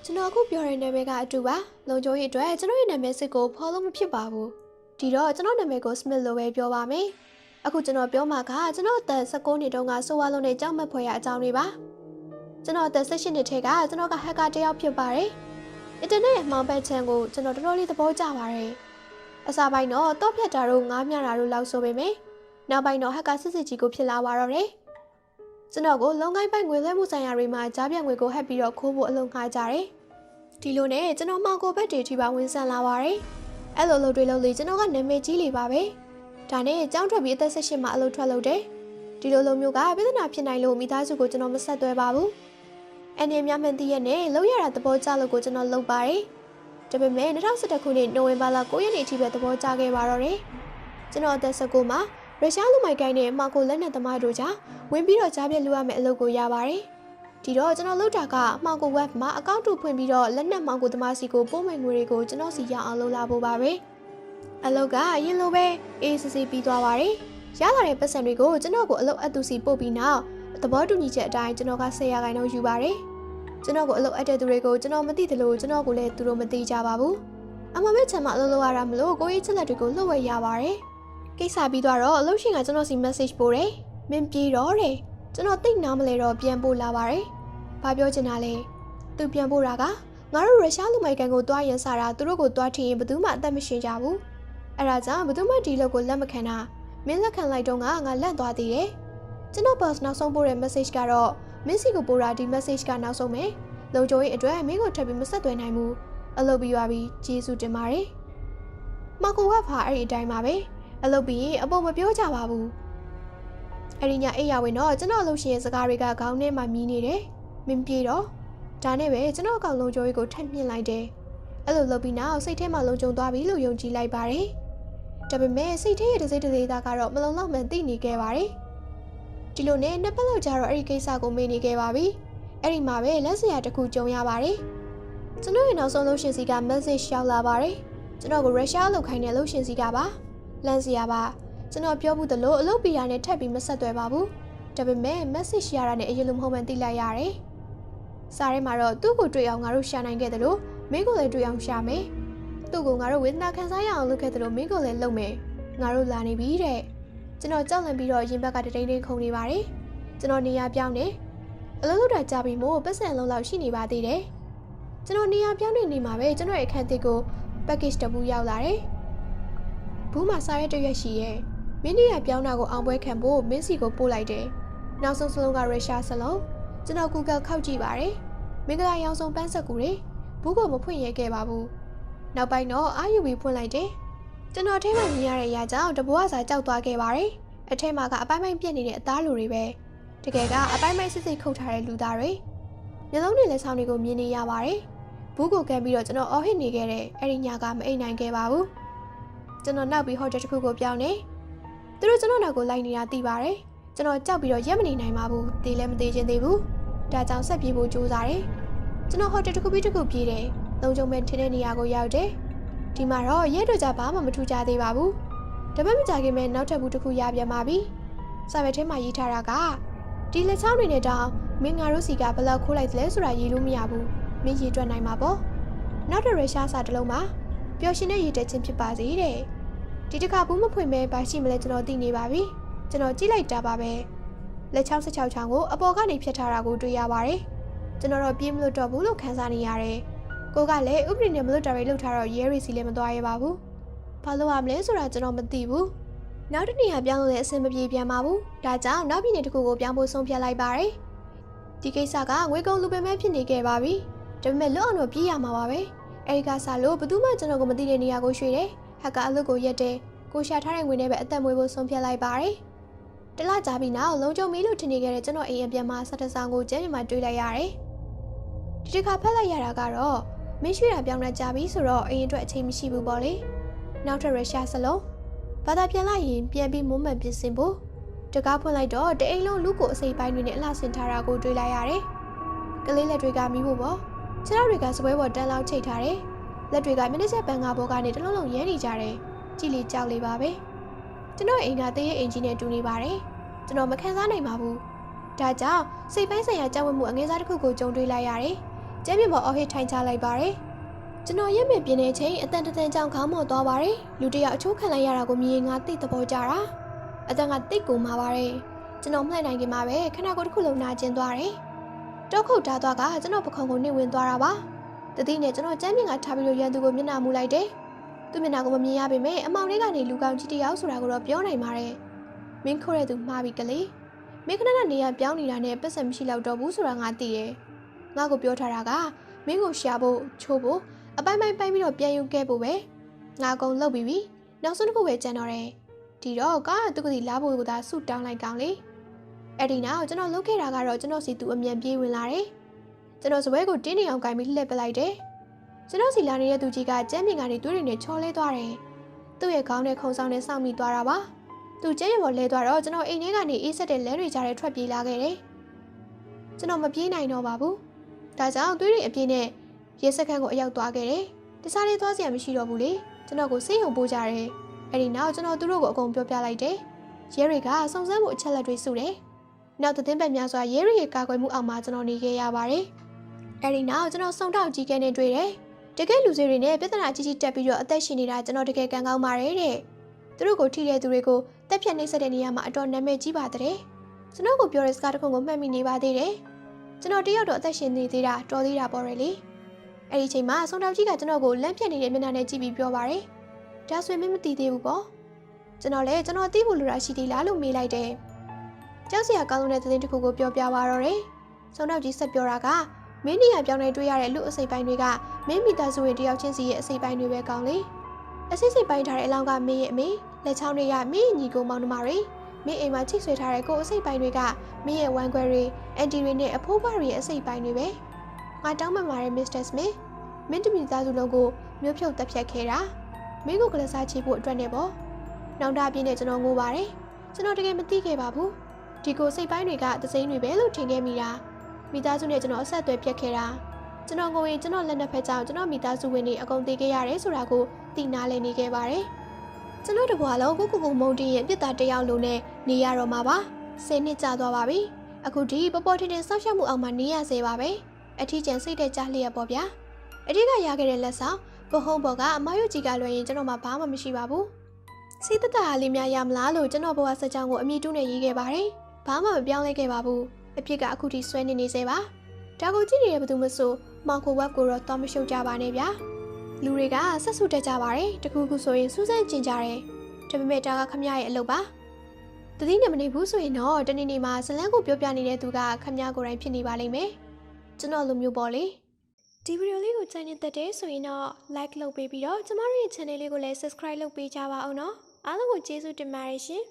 ကျွန်တော်အခုပြောတဲ့နာမည်ကအတူပါလုံချိုးရဲ့အတွက်ကျွန်တော်ရဲ့နာမည်စစ်ကိုဖော်လို့မဖြစ်ပါဘူးဒီတော့ကျွန်တော်နာမည်ကို Smith လို့ပဲပြောပါမယ်အခုကျွန်တော်ပြောမှာကကျွန်တော်အသက်19နှစ်တုန်းကဆိုဝါလုံးနဲ့ကြောက်မက်ဖွယ်ရအကြောင်းတွေပါကျွန်တော်အသက်18နှစ်ထဲကကျွန်တော်ကဟက်ကာတယောက်ဖြစ်ပါတယ်အင်တာနက်ရဲ့မှောင်ပတ်ချန်ကိုကျွန်တော်တော်တော်လေးသဘောကျပါတယ်အစားပိုင်းတော့တော့ဖြတ်တာတို့ငားမြတာတို့လောက်ဆိုပေမယ့်နောက်ပိုင်းတော့ဟက်ကာစစ်စစ်ကြီးကိုဖြစ်လာသွားတော့တယ်ကျွန်တော်ကိုလုံငိုင်းပိုင်းငွေလွှဲမှုဆိုင်ရာတွေမှာကြားပြငွေကိုဟက်ပြီးတော့ခိုးဖို့အလုပ်ငှားကြတယ်ဒီလိုနဲ့ကျွန်တော်မှကိုဘက်တွေထိပါဝင်ဆန်လာပါတယ်အဲ့လိုလုပ်တွေလုပ်လေကျွန်တော်ကနာမည်ကြီးလေပါပဲဒါနဲ့ကြောင်းထွက်ပြီးအသက်18မှာအလုပ်ထွက်လုပ်တယ်ဒီလိုလိုမျိုးကပြဿနာဖြစ်နိုင်လို့မိသားစုကိုကျွန်တော်မဆက်သွဲပါဘူးအနေများမှန်တည့်ရက်နဲ့လောက်ရတာသဘောကျလို့ကိုကျွန်တော်လုပ်ပါတယ်ဒါပေမဲ့2011ခုနှစ်နိုဝင်ဘာလ9ရက်နေ့အထိပဲသဘောကျခဲ့ပါတော့တယ်ကျွန်တော်အသက်19မှာရုရှားလူမိုက်ကိုင်းနဲ့မှကိုလက်နက်သမားတို့ကြောင့်ဝင်ပြီးတော့ကြားပြလူရမယ့်အလုပ်ကိုရပါတယ်ဒီတော့ကျွန်တော်လုပ်တာကမှကို web မှာအကောင့်တူဖွင့်ပြီးတော့လက်နက်မှကိုသမားစီကိုပို့မဲ့ငွေတွေကိုကျွန်တော်စီရအောင်လုပ်လာဖို့ပါပဲအလုပ်ကအရင်လိုပဲအေးစစ်စစ်ပြီးသွားပါတယ်ရလာတဲ့ပတ်စံတွေကိုကျွန်တော်ကိုအလုပ်အပ်သူစီပို့ပြီးနောက်သဘောတူညီချက်အတိုင်းကျွန်တော်က10ရာခိုင်နှုန်းယူပါတယ်ကျွန်တော်ကိုအလုပ်အပ်တဲ့သူတွေကိုကျွန်တော်မသိသလိုကျွန်တော်ကိုလည်းသူတို့မသိကြပါဘူးအမမဲချင်မှအလုပ်လုပ်ရတာမလို့ကိုကြီးချက်လက်တွေကိုလှုပ်ဝဲရပါတယ်ကိစ္စပြီးသွားတော့အလုပ်ရှင်ကကျွန်တော်စီ message ပို့တယ်မင်းပြေတော့တယ်ကျွန်တော်သိနားမလဲတော့ပြန်ပို့လာပါတယ်ဘာပြောချင်တာလဲသူပြန်ပို့တာကငါတို့ရုရှားလူမိုက်ကန်ကိုတွားရင်စားတာသူတို့ကိုတွားထင်းရင်ဘယ်သူမှအသက်မရှင်ကြဘူးအဲ့ဒါကြောင့်ဘယ်သူမှဒီလောက်ကိုလက်မခံတာမင်းလက်ခံလိုက်တော့ငါလန့်သွားသေးတယ်ကျွန်တော် boss နောက်ဆုံးပို့တဲ့ message ကတော့မင်းစီကိုပို့တာဒီ message ကနောက်ဆုံးပဲလုံချိုးရဲ့အတွက်မင်းကိုထပ်ပြီးမဆက်သွယ်နိုင်ဘူးအလုပ်ပြီးသွားပြီကျေးဇူးတင်ပါတယ်မကိုကဖာအဲ့ဒီအတိုင်းပါပဲအလုပ်ပြီးရင်အပေါ်မပြောကြပါဘူးအဲ့ဒီညအိယာဝင်တော့ကျွန်တော်အလုပ်ရှင်ရဲ့စကားတွေကခေါင်းထဲမှာမြည်နေတယ်မင်းပြေတော့ဒါနဲ့ပဲကျွန်တော်အကောင်လုံချိုးကြီးကိုထပ်မြင့်လိုက်တယ်အဲ့လိုလုပ်ပြီးနောက်စိတ်ထဲမှာလုံခြုံသွားပြီလို့ယုံကြည်လိုက်ပါတယ်ဒါပေမဲ့စိတ်ထဲရဲ့တစ်စိတ်တစ်သေးသားကတော့မလုံလောက်မှန်သိနေခဲ့ပါတယ်ဒီလိုနဲ့နှစ်ပတ်လောက်ကြာတော့အဲ့ဒီကိစ္စကိုမေ့နေခဲ့ပါပြီအဲ့ဒီမှာပဲလက်စရာတစ်ခုကြုံရပါတယ်ကျွန်တော်ရဲ့နောက်ဆုံးလုပ်ရှင်စီက message ရောက်လာပါတယ်ကျွန်တော်ကိုရုရှားလောက်ခိုင်းတဲ့လုပ်ရှင်စီကပါလန့်စရာပါကျွန်တော်ပြောဘူးသလိုအလုပ်ပြရနဲ့ထပ်ပြီးမဆက်သွဲပါဘူးဒါပေမဲ့ message ရတာနဲ့အရင်လိုမဟုတ်မှန်သိလိုက်ရတယ်စာထဲမှာတော့သူ့ကိုတွေ့အောင်ငါတို့ရှာနိုင်ခဲ့တယ်လို့မင်းကိုလည်းတွေ့အောင်ရှာမယ်သူ့ကိုငါတို့ဝေဒနာခံစားရအောင်လုပ်ခဲ့တယ်လို့မင်းကိုလည်းလုပ်မယ်ငါတို့လာနေပြီတဲ့ကျွန်တော်ကြောက်လန့်ပြီးတော့ရင်ဘက်ကတိန်ခုန်နေပါတယ်ကျွန်တော်နေရာပြောင်းနေအလုပ်လုပ်တာကြာပြီမို့ပတ်စံလုံးလောက်ရှိနေပါသေးတယ်ကျွန်တော်နေရာပြောင်းနေမှာပဲကျွန်တော်ရဲ့အခန်းသစ်ကို package တပူရောက်လာတယ်ဘူးမှာစားရတဲ့ရွက်ရှိရဲ့မင်းနေရာပြောင်းတာကိုအောင်ပွဲခံဖို့မင်းစီကိုပို့လိုက်တယ်နောက်ဆုံးစလုံးကရုရှားစလုံးကျွန်တော် Google ခောက်ကြည့်ပါတယ်မင်္ဂလာရောင်စုံပန်းဆက်ကူတွေဘူးကိုမဖွင့်ရခဲ့ပါဘူးနောက်ပိုင်းတော့အာယူပြီးဖွင့်လိုက်တယ်ကျွန်တော်ထဲမှာမြင်ရတဲ့အရာကြောင့်တဘွားစာကြောက်သွားခဲ့ပါတယ်အထဲမှာကအပိုင်းပိုင်းပြက်နေတဲ့အသားလူတွေပဲတကယ်ကအပိုင်းပိုင်းစစ်စစ်ခုတ်ထားတဲ့လူသားတွေမျက်လုံးတွေလက်ဆောင်တွေကိုမြင်နေရပါတယ်ဘူးကိုကန်ပြီးတော့ကျွန်တော်အော်ဟစ်နေခဲ့တဲ့အဲ့ဒီညကမအိမ်နိုင်ခဲ့ပါဘူးကျွန်တော်နောက်ပြီးဟိုတယ်တစ်ခုကိုပြောင်းနေသူတို့ကျွန်တော်နောက်ကိုလိုက်နေတာသိပါတယ်ကျွန်တော်ကြောက်ပြီးတော့ရက်မနေနိုင်ပါဘူးတေးလည်းမသေးချင်းသေးဘူးဒါကြောင့်ဆက်ပြေးဖို့ကြိုးစားတယ်ကျွန်တော်ဟိုတယ်တစ်ခုပြီးတစ်ခုပြေးတယ်လုံခြုံမဲ့ထင်းတဲ့နေရာကိုရောက်တယ်ဒီမှာတော့ရဲတို့ကြဘာမှမထူးကြသေးပါဘူးတပတ်မကြခင်မဲ့နောက်ထပ်ဘူးတစ်ခုရပြန်ပါပြီစာရွက်ထဲမှာရေးထားတာကဒီလက်ချောင်းတွေနဲ့တောင်မင်းငါတို့စီကဘလောက်ခိုးလိုက်သလဲဆိုတာရေးလို့မရဘူးမင်းရေးတွက်နိုင်မှာပေါ့နောက်ထပ်ရုရှားစာတစ်လုံးမှာပျော်ရှင်တဲ့ရေးတက်ခြင်းဖြစ်ပါစေတဲ့ဒီတစ်ခါဘူးမဖွင့်မဲဘာရှိမလဲကျွန်တော်သိနေပါပြီကျွန်တော်ကြည့်လိုက်တာပါပဲလက်ချောင်း16ချောင်းကိုအပေါ်ကနေဖြတ်ထားတာကိုတွေ့ရပါတယ်ကျွန်တော်တော့ပြေးမလို့တော့ဘူးလို့ခန်းစားနေရတယ်ကိုကလည်းဥပဒေနဲ့မလို့တာတွေလှုပ်ထားတော့ရဲရီစီလည်းမသွားရပါဘူးဘာလို့ရမလဲဆိုတာကျွန်တော်မသိဘူးနောက်တစ်နေရာပြောင်းလို့လည်းအဆင်မပြေပြန်ပါဘူးဒါကြောင့်နောက်ပြည်နယ်တစ်ခုကိုပြောင်းဖို့ဆုံးဖြတ်လိုက်ပါတယ်ဒီကိစ္စကငွေကုန်လူပင်မဲ့ဖြစ်နေခဲ့ပါပြီဒါပေမဲ့လွတ်အောင်တော့ပြေးရမှာပါပဲအဲဒီကစားလို့ဘယ်သူမှကျွန်တော်ကိုမသိတဲ့နေရာကိုရွှေ့တယ်ဟက်ကအလုပ်ကိုရက်တယ်ကိုရှာထားတဲ့ငွေနဲ့ပဲအသက်မွေးဖို့ဆုံးဖြတ်လိုက်ပါတယ်တလကြာပြီးနောက်လုံခြုံမီလို့ထင်နေခဲ့တဲ့ကျွန်တော်အိမ်အပြန်မှာစက်တဆောင်ကိုကျန်းမာတွေ့လိုက်ရတယ်ဒီတစ်ခါဖက်လိုက်ရတာကတော့မင်းရွှေ့တာပြောင်းတာကြာပြီဆိုတော့အိမ်အတွက်အချိန်မရှိဘူးပေါ့လေနောက်ထပ်ရုရှားစလုံးဘာသာပြန်လိုက်ရင်ပြန်ပြီးမုန်းမှန်ပြင်ဆင်ဖို့တကားဖွင့်လိုက်တော့တအိမ်လုံးလူကိုအစိပ်ပိုင်းတွေနဲ့အလှဆင်ထားတာကိုတွေ့လိုက်ရတယ်ကလေးလက်တွေကမီးဖို့ပေါ့ခြေထောက်တွေကစပွဲပေါ်တန်းလောက်ချိတ်ထားတယ်လက်တွေကမျက်နှာချက်ပန်းကားပေါ်ကနေတလုံးလုံးရဲနေကြတယ်ကြည်လီကြောက်လေးပါပဲကျွန်တော်အိမ်ကတည်းရဲ့အင်ဂျင်နဲ့တူနေပါတယ်ကျွန်တော်မခံစားနိုင်ပါဘူးဒါကြောင့်စိတ်ပိုင်းဆိုင်ရာကြောက်ဝတ်မှုအငယ်စားတစ်ခုကိုကြုံတွေ့လိုက်ရတယ် ကျဲပြပေါ်အော်ဟစ်ထိုင်ချလိုက်ပါတယ်ကျွန်တော်ရက်မဲ့ပြင်းနေချိန်အတန်တန်ကြောင်ခေါင်းမော့သွားပါတယ်လူတယောက်အချိုးခံလိုက်ရတာကိုမြင်ငါသိသဘောကျတာအတန်ကတိတ်ကိုမှာပါတယ်ကျွန်တော်မှန်နိုင်ခင်မှာပဲခဏကိုတစ်ခုလုံးနာကျင်သွားတယ်တောခုတ်ထားသွားကကျွန်တော်ပခုံးကိုနှိမ့်ဝင်သွားတာပါတတိနဲ့ကျွန်တော်ကျမ်းမြင့်ကထားပြီးရန်သူကိုမျက်နှာမူလိုက်တယ်သူ့မျက်နှာကိုမမြင်ရပေမဲ့အမောင်လေးကနေလူကောင်းကြီးတယောက်ဆိုတာကိုတော့ပြောနိုင်ပါတယ်မင်းခိုးတဲ့သူမှားပြီကလေးမင်းခဏနေရပြောင်းနေတာနဲ့ပတ်စံမရှိတော့တော့ဘူးဆိုတာငါသိတယ်ငါ့ကိုပြောထားတာကမင်းကိုရှာဖို့ချိုးဖို့အပိုင်းပိုင်းပြီးတော့ပြန်ယူခဲ့ဖို့ပဲငါအကုန်လုပ်ပြီးပြီနောက်ဆုံးတစ်ခုပဲကြံတော့တယ်ဒီတော့ကသူကစီလာဖို့ကိုသာဆူတောင်းလိုက်ကောင်းလေအဲ့ဒီနောက်ကျွန်တော်လုပ်ခဲ့တာကတော့ကျွန်တော်စီသူအမြန်ပြေးဝင်လာတယ်ကျွန်တော်စပွဲကိုတင်းနေအောင်ကင်ပြီးလှည့်ပလိုက်တယ်ကျွန်တော်စီလာနေတဲ့သူကြီးကကျမ်းမြင့်ကနေသွေးတွေနဲ့ချော်လဲသွားတယ်သူ့ရဲ့ခေါင်းနဲ့ခုံဆောင်နဲ့စောင့်မိသွားတာပါသူကျဲရပေါ်လဲသွားတော့ကျွန်တော်အိမ်ထဲကနေအေးဆက်တဲ့လဲတွေကြားထဲထွက်ပြေးလာခဲ့တယ်ကျွန်တော်မပြေးနိုင်တော့ပါဘူးဒါကြောင့်သွေးတွေအပြည့်နဲ့ရဲစခန်းကိုအရောက်သွားခဲ့တယ်တခြားလေးသွားစရာမရှိတော့ဘူးလေကျွန်တော်ကိုစိတ်ယုံပို့ကြတယ်အဲ့ဒီနောက်ကျွန်တော်သူတို့ကိုအကုန်ပြောပြလိုက်တယ်ရဲတွေကစုံစမ်းမှုအချက်လက်တွေစုတယ်နောက်သတင်းပတ်များစွာရဲတွေရဲ့ကာကွယ်မှုအောက်မှာကျွန်တော်နေခဲ့ရပါတယ်အဲ့ဒီနောက်ကျွန်တော်စုံထောက်ကြီးကဲနေတွေ့တယ်တကယ်လူတွေနဲ့ပြဿနာကြီးကြီးတက်ပြီးတော့အသက်ရှင်နေတာကျွန်တော်တကယ်ကံကောင်းပါတယ်တဲ့သူတို့ကိုထိတဲ့သူတွေကိုတက်ဖြတ်နှိပ်စက်တဲ့နေရာမှာအတော်နာမည်ကြီးပါတဲ့ကျွန်တော်ကိုပြောတဲ့စကားတစ်ခုကိုမှတ်မိနေပါသေးတယ်ကျွန်တော်တယောက်တော့အသက်ရှင်နေသေးတာတော်သေးတာပေါ့ရလေအဲ့ဒီချိန်မှာစုံထောက်ကြီးကကျွန်တော်ကိုလမ်းဖြတ်နေတဲ့မျက်နှာနဲ့ကြည့်ပြီးပြောပါတယ်ဒါဆိုရင်မသိသေးဘူးပေါ့ကျွန်တော်လည်းကျွန်တော်သိဖို့လိုတာရှိသေးလားလို့မေးလိုက်တယ်ကြောက်စရာကောင်းတဲ့သတင်းတစ်ခုကိုပြောပြပါတော့တယ်စုံထောက်ကြီးဆက်ပြောတာကမင်းနေရပြောင်းနေတွေ့ရတဲ့လူအစိပ်ပိုင်းတွေကမင်းမိသားစုဝင်တယောက်ချင်းစီရဲ့အစိပ်ပိုင်းတွေပဲကောင်းလေအစိပ်ပိုင်းထားတဲ့အလောင်းကမင်းရဲ့အမေလက်ချောင်းတွေကမင်းညီကိုမောင်နှမတွေမင်းအိမ်မှာချိတ်ဆွဲထားတဲ့ကိုအစိပ်ပိုင်းတွေကမင်းရဲ့ဝမ်းခွဲတွေအန်တီတွေနဲ့အဖိုးဘွားတွေရဲ့အစိပ်ပိုင်းတွေပဲငါတောင်းပန်ပါတယ်မစ္စတာစမစ်မင်းတမိသားစုလုံးကိုမျိုးဖြုတ်တက်ဖြတ်ခဲ့တာမင်းကိုကလစားချေဖို့အတွက်နဲ့ပေါ့နောင်တပြင်းနဲ့ကျွန်တော်ငိုပါတယ်ကျွန်တော်တကယ်မသိခဲ့ပါဘူးဒီကိုစိတ်ပိုင်းတွေကသစိမ်းတွေပဲလို့ထင်ခဲ့မိတာမိသားစုနဲ့ကျွန်တော်အဆက်အသွယ်ပြတ်ခဲ့တာကျွန်တော်ငိုရင်ကျွန်တော်လက်နှစ်ဖက်ကြောင့်ကျွန်တော်မိသားစုဝင်တွေအကုန်သိခဲ့ရတယ်ဆိုတာကိုသိနာလည်နေခဲ့ပါတယ်ကျွန်တော်တကွာလုံးကိုမုံတင်ရဲ့ပြစ်သားတယောက်လုံးနဲ့နေရတော့မှာပါ10နှစ်ကြာသွားပါပြီအခုဒီပေါ်ပေါ်ထင်ထင်ဆောက်ရှောက်မှုအောင်မှာနေရစေပါပဲအထီးကျန်စိတ်တဲ့ကြလျက်ပေါ့ဗျာအထီးကရခဲ့တဲ့လက်ဆောင်ဘဟုံးဘော်ကအမရွကြီးကလွှဲရင်ကျွန်တော်မှဘာမှမရှိပါဘူးစိတ်သက်သာလေးများရမလားလို့ကျွန်တော်ဘဝစကြောင်းကိုအမိတူးနဲ့ရေးခဲ့ပါတယ်ဘာမှမပြောင်းလဲခဲ့ပါဘူးအဖြစ်ကအခုထိဆွဲနေစေပါဒါကိုကြည့်နေတဲ့ဘသူမဆိုမောင်ကိုဝက်ကိုတော့တော်မရှုပ်ကြပါနဲ့ဗျာလူတွေကဆက်ဆုတက်ကြပါတယ်တခုခုဆိုရင်စူးစမ်းကျင်ကြတယ်ဒါပေမဲ့ဒါကခမရရဲ့အလုပ်ပါတတိနဲ့မနေဘူးဆိုရင်တော့တနေ့နေ့မှာဇလန်းကိုပြောပြနေတဲ့သူကခမရကိုယ်တိုင်ဖြစ်နေပါလိမ့်မယ်ကျွန်တော်လိုမျိုးပေါ့လေဒီဗီဒီယိုလေးကိုကြိုက်နေတဲ့တဲ့ဆိုရင်တော့ like လုပ်ပေးပြီးတော့ကျမတို့ရဲ့ channel လေးကိုလည်း subscribe လုပ်ပေးကြပါအောင်နော်အားလုံးကိုကျေးဇူးတင်ပါတယ်ရှင်